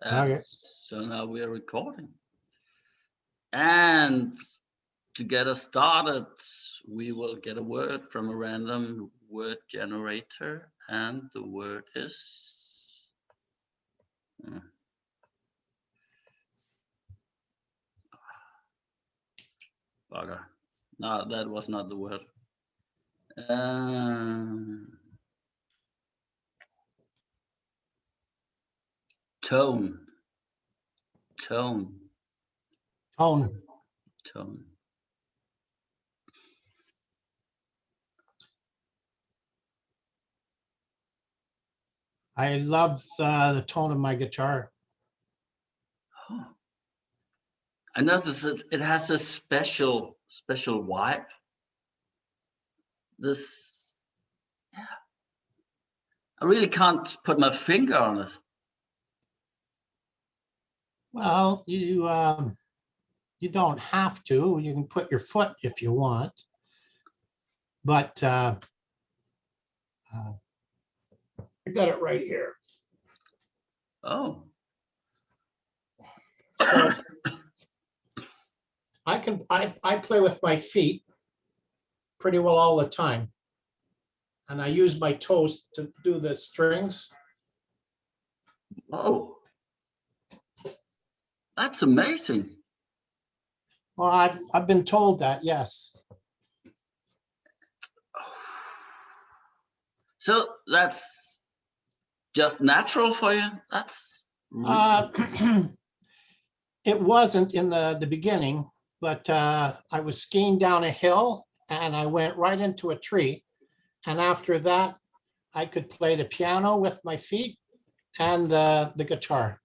And Okay. so now we are recording. And to get us started, we will get a word from a random word generator, and the word is bugger. No, that was not the word. Tone. Tone. Tone. Tone. I love the tone of my guitar. Oh. I noticed it has a special vibe. This, yeah. I really can't put my finger on it. Well, you don't have to. You can put your foot if you want, but I got it right here. Oh. So I play with my feet pretty well all the time, and I use my toes to do the strings. Oh. That's amazing. Well, I've been told that, yes. So that's just natural for you? That's really... It wasn't in the beginning, but I was skiing down a hill and I went right into a tree. And after that, I could play the piano with my feet and the guitar.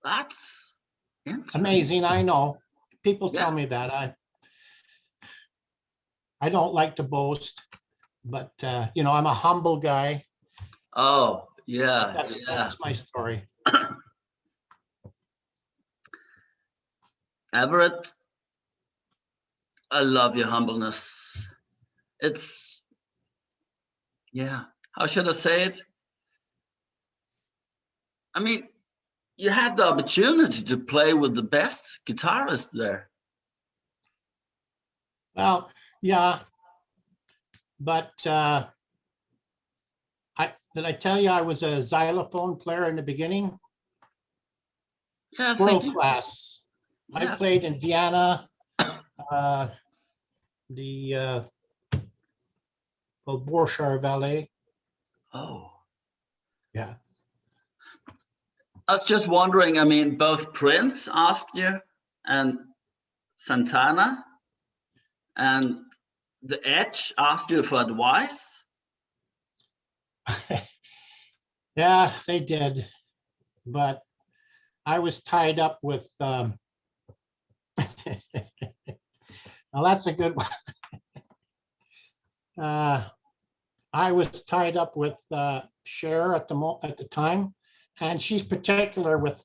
That's interesting. Amazing, I know. People Yeah. tell me that. I don't like to boast, but I'm a humble guy. Oh, yeah. That's my story. Everett, I love your humbleness. It's, yeah, how should I say it? I mean, you had the opportunity to play with the best guitarist there. Well, yeah, but did I tell you I was a xylophone player in the beginning? Yeah, World class. Yeah. I played in Vienna, the Borchardt Valley. Oh. Yeah. I was just wondering, I mean, both Prince asked you and Santana and The Edge asked you for advice. Yeah, they did. But I was tied up with, now that's a good one. I was tied up with Cher at the time, and she's particular with,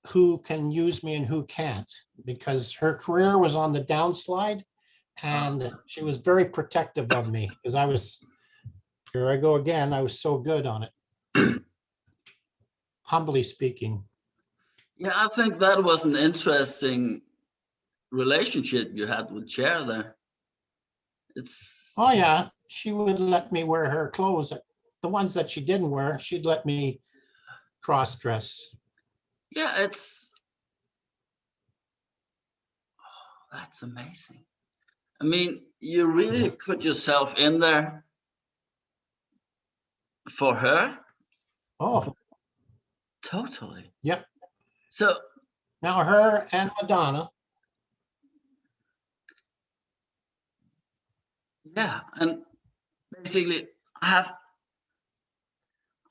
who can use me and who can't, because her career was on the downslide, and she was very protective of me because here I go again, I was so good on it. Humbly speaking. Yeah, I think that was an interesting relationship you had with Cher there. Oh yeah, she would let me wear her clothes. The ones that she didn't wear, she'd let me cross dress. Yeah, that's amazing. I mean, you really put yourself in there for her. Oh, totally. Yep. So now her and Madonna. Yeah, and basically, I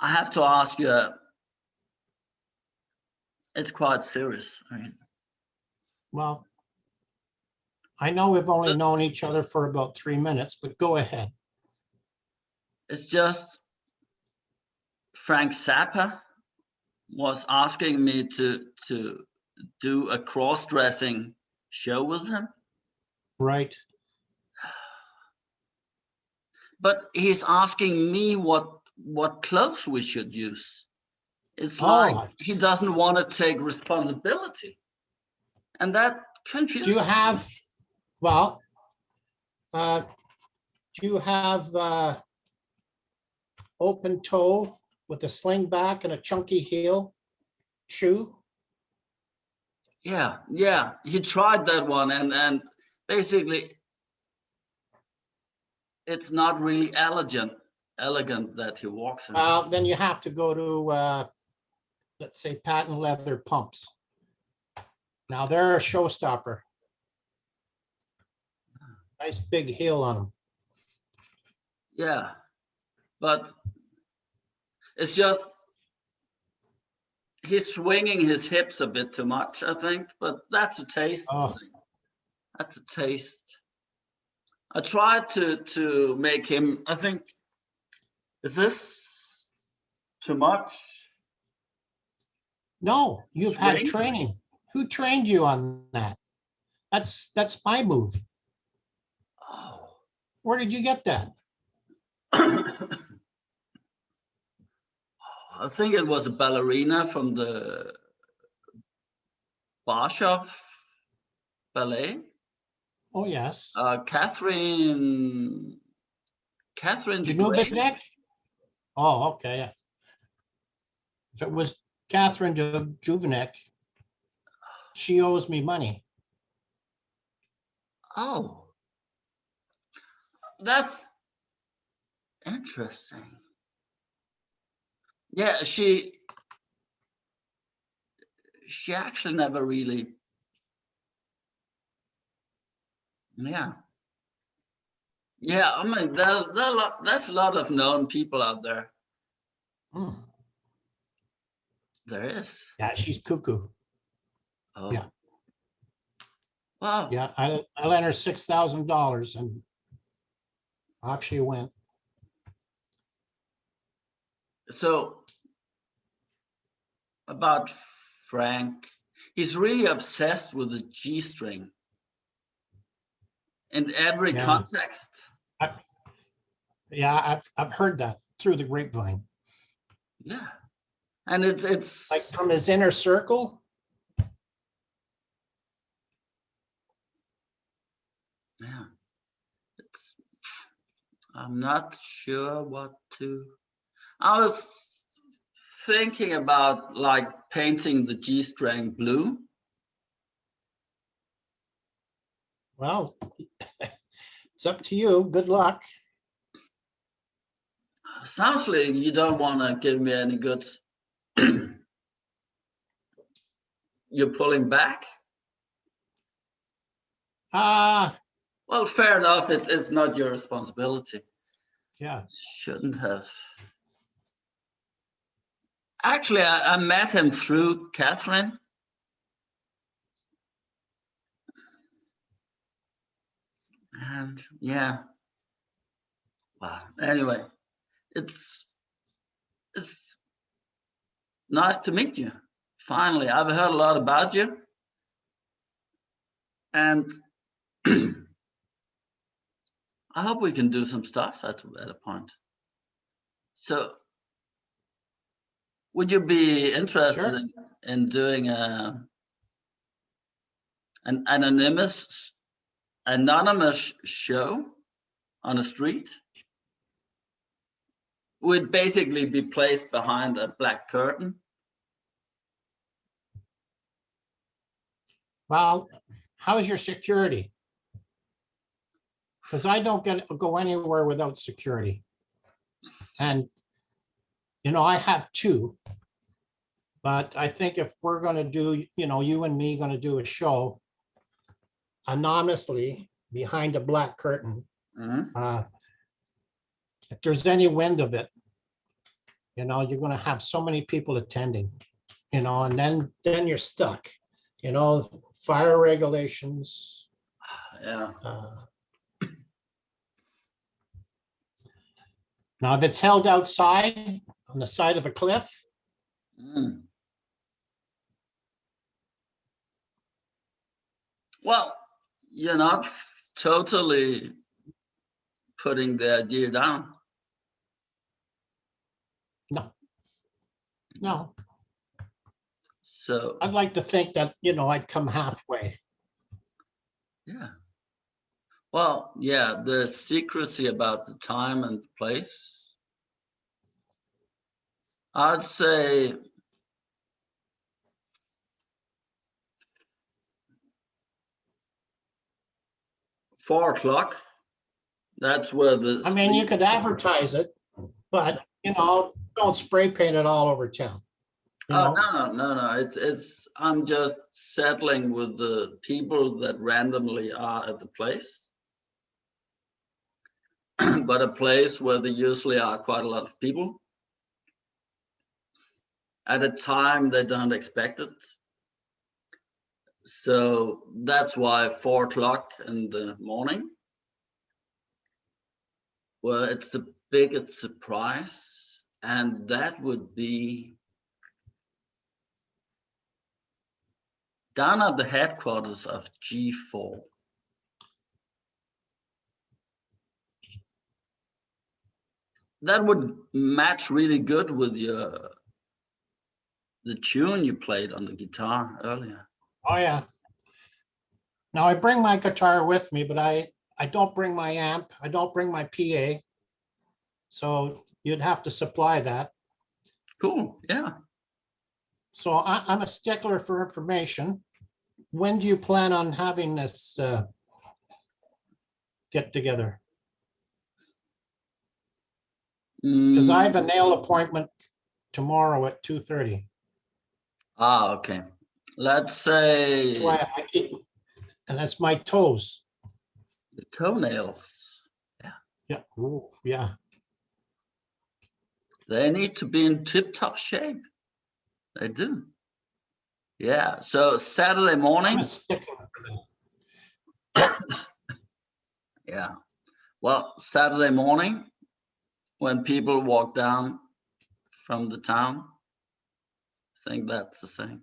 have to ask you. It's quite serious. I mean, well, I know we've only known each other for about 3 minutes, but go ahead. It's just Frank Zappa was asking me to do a cross-dressing show with him. Right. but he's asking me what clothes we should use. It's like Oh, he doesn't want to take responsibility, and that do you confuses me. have, well, do you have open toe with a sling back and a chunky heel shoe? Yeah, yeah. He tried that one, and basically, it's not really elegant that he walks in. Then you have to go to, let's say, patent leather pumps. Now they're a showstopper. Nice big heel on them. Yeah, but it's just he's swinging his hips a bit too much, I think. But that's a taste Oh, thing. That's a taste. I tried to make him. I think, is this too much? no, you've had Swing? training. Who trained you on that? That's my move. Oh. Where did you get that? I think it was a ballerina from the Barshoff ballet. Oh, yes. Catherine de Grey. Janubek? Oh, okay. Yeah. If it was Catherine de Juvenek, she owes me money. Oh, that's interesting. Yeah, she actually never really. Yeah, yeah. I mean, that's a lot of known people out there. Hmm. There is. Yeah, she's cuckoo. Oh, Yeah. wow. Yeah, I lent her $6,000 and off she went. So about Frank, he's really obsessed with the G string in every Yeah. context. I've heard that through the grapevine. Yeah, and it's Like from his inner circle. yeah, it's. I'm not sure what to. I was thinking about like painting the G string blue. Well, it's up to you. Good luck. Sounds like you don't want to give me any good. You're pulling back. Well, fair enough. It's not your responsibility. Yeah. Shouldn't have. Actually, I met him through Catherine. And yeah. Wow. Anyway, it's nice to meet you. Finally, I've heard a lot about you. And I hope we can do some stuff at a point. So would you be interested Sure. in doing an anonymous show on a street? Would basically be placed behind a black curtain. Well, how's your security? Because I don't go anywhere without security. And, I have two. But I think if we're going to do, you and me going to do a show anonymously behind a black curtain, if there's any wind of it, you're going to have so many people attending, and then you're stuck, fire regulations. Yeah. Now, if it's held outside on the side of a cliff, Well, you're not totally putting the idea down? No. No, So, I'd like to think that, I'd come halfway. yeah. Well, yeah, the secrecy about the time and the place. I'd say 4 o'clock. That's where the. I mean, you could advertise it, but, don't spray paint it all over town. Oh, no. I'm just settling with the people that randomly are at the place. But a place where there usually are quite a lot of people. At a time they don't expect it. So that's why 4 o'clock in the morning. Well, it's the biggest surprise. And that would be down at the headquarters of G4. That would match really good with the tune you played on the guitar earlier. Oh, yeah. Now I bring my guitar with me, but I don't bring my amp. I don't bring my PA. So you'd have to supply that. Cool, yeah. So I'm a stickler for information. When do you plan on having this get together? Because I have a nail appointment tomorrow at 2:30. Okay. Let's say That's why I keep, and that's my toes. the toenail. Yeah. Ooh, yeah. They need to be in tip-top shape. They do. Yeah. So Saturday I'm morning. a stickler for that. Yeah. Well, Saturday morning, when people walk down from the town, I think that's the same.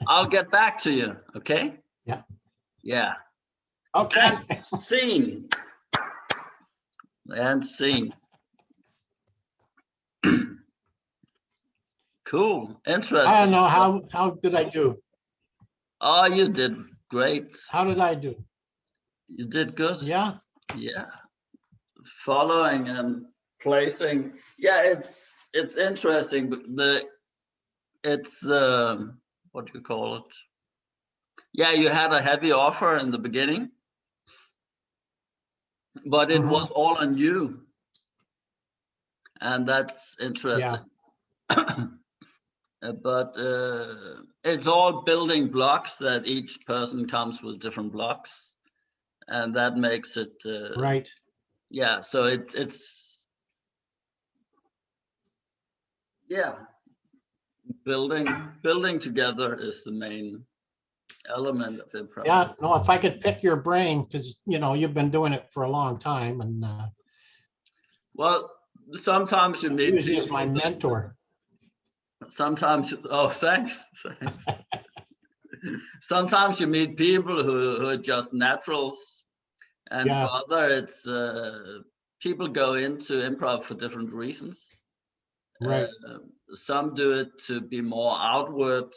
I'll get back to you. Okay. Yeah. Yeah. Okay. And scene. And scene. Cool. Interesting. I don't know how did I do? Oh, you did great. How did I do? You did good. Yeah. Yeah. Following and placing. Yeah, it's interesting. But it's what do you call it? Yeah, you had a heavy offer in the beginning, but it was all on you, and that's interesting. But it's all building blocks that each person comes with different blocks, and that makes it Right. Yeah. So it's yeah, building together is the main element of improv. Yeah. No, if I could pick your brain, because you've been doing it for a long time, and Well, sometimes you meet usually is people my mentor. Sometimes, oh, thanks. Sometimes you meet people who are just naturals, and Yeah. for other, it's people go into improv for different reasons. Right. Some do it to be more outward,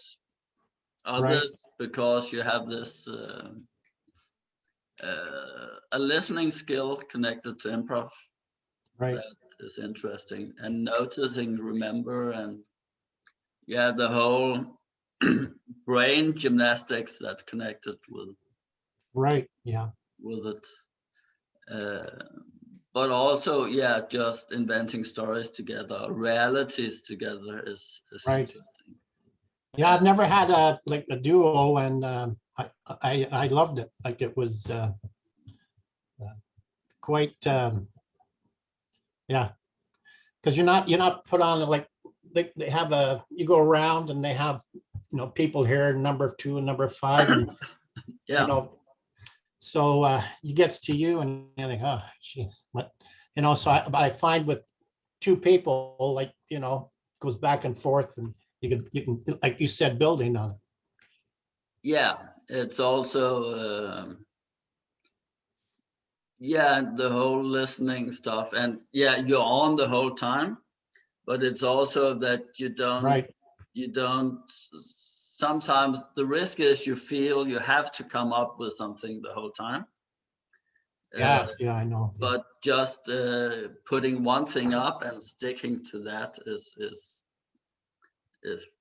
others because you have this a listening skill connected to improv. Right. That is interesting, and noticing, remember, and yeah, the whole brain gymnastics that's connected with Right. Yeah. with it. But also, yeah, just inventing stories together, realities together is Right. interesting. Yeah, I've never had a duo, and I loved it. Like it was quite yeah, because you're not put on like they have you go around and they have people here, number 2 and number 5, and Yeah. So it gets to you and you think, oh, geez, what, so I find with 2 people, like, goes back and forth, and you can, like you said, building on it. Yeah, it's also, yeah, the whole listening stuff, and yeah, you're on the whole time, but it's also that Right. you don't. Sometimes the risk is you feel you have to come up with something the whole time. Yeah. Yeah, I know. Yeah. But just putting one thing up and sticking to that is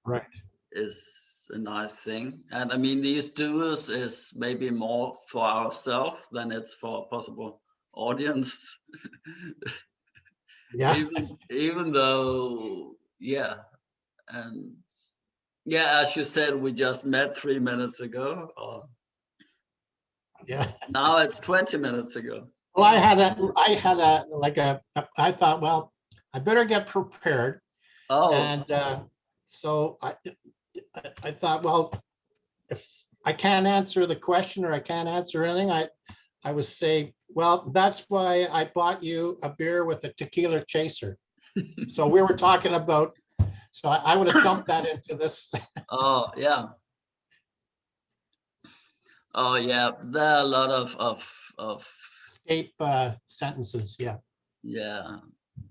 Right. is a nice thing. And I mean, these duos is maybe more for ourselves than it's for a possible audience. Yeah. Even though, yeah, and yeah, as you said, we just met 3 minutes ago, or Yeah. now it's 20 minutes ago. Well, I thought, well, I better get prepared. Oh, And so I thought, well, if I can't answer the question or I can't answer anything, I would say, well, that's why I bought you a beer with a tequila chaser. So we were talking about, so I would have dumped that into this. oh yeah. Oh yeah, there are a lot of Escape sentences. Yeah. yeah,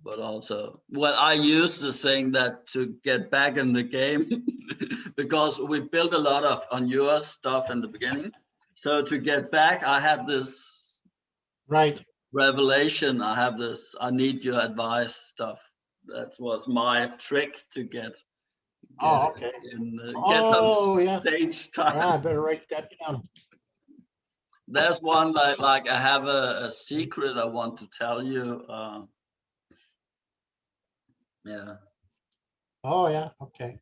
but also, well, I used to saying that to get back in the game because we built a lot of on your stuff in the beginning. So to get back, I had this Right. revelation. I have this. I need your advice stuff. That was my trick to get Oh, okay. in, get some Oh, yeah. stage Yeah, I time. better write that down. There's one like I have a secret I want to tell you. Yeah. Oh, yeah. Okay.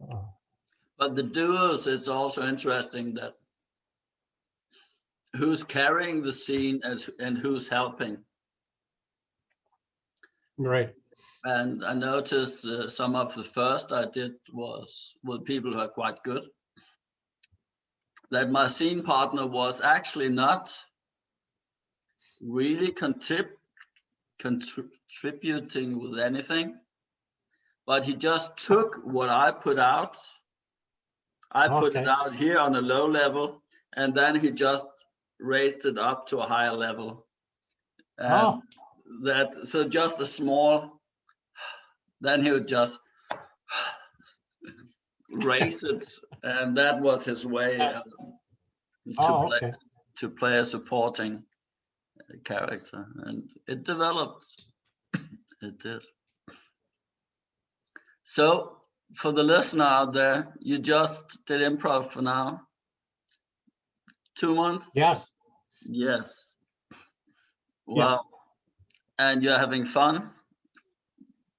Oh, But the duos, it's also interesting that who's carrying the scene and who's helping. right. And I noticed some of the first I did was with people who are quite good. That my scene partner was actually not really contributing with anything, but he just took what I put out. I put it Okay. out here on a low level, and then he just raised it up to a higher level. And Oh, that, so just a small, then he would just raise it, and that was his way yeah. to Oh, play okay. to play a supporting character, and it developed. It did. So for the listener out there, you just did improv for now, 2 months. Yes. Yes. Yeah. Wow. And you're having fun.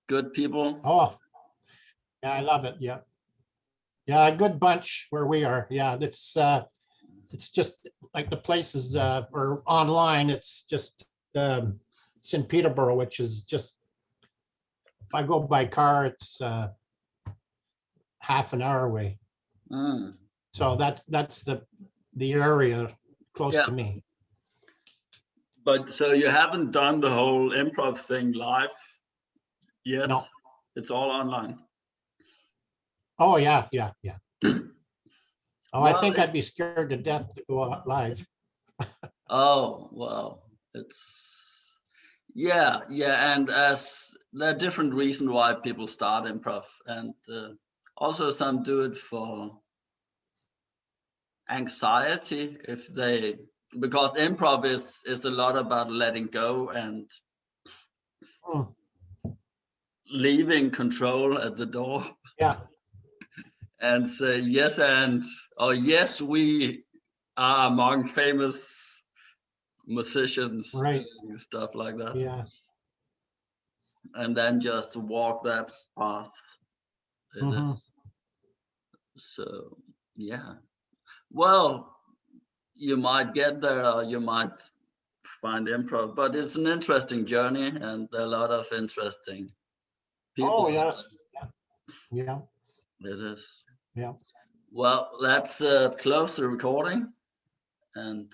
Good people. Oh, yeah, I love it. Yeah. Yeah, a good bunch where we are. Yeah, it's just like the places or online, it's just it's in Peterborough, which is just, if I go by car, it's half an hour away. Mm. So that's the area close Yeah. to me. But so you haven't done the whole improv thing live yet? No. It's all online. Oh, yeah, yeah, yeah. Oh, I Well, think I'd be scared to death to go out live. oh, well, it's yeah, yeah, and as there are different reasons why people start improv, and also some do it for anxiety if they, because improv is a lot about letting go and Mm, leaving control at the door yeah, and say yes and or yes we are among famous musicians right. doing stuff like that, Yeah. and then just walk that path. It Hmm. is so, yeah, well, you might get there or you might find improv, but it's an interesting journey and a lot of interesting people Oh, out yes. Yeah. Yeah. there. It is. Yeah. Well, let's close the recording and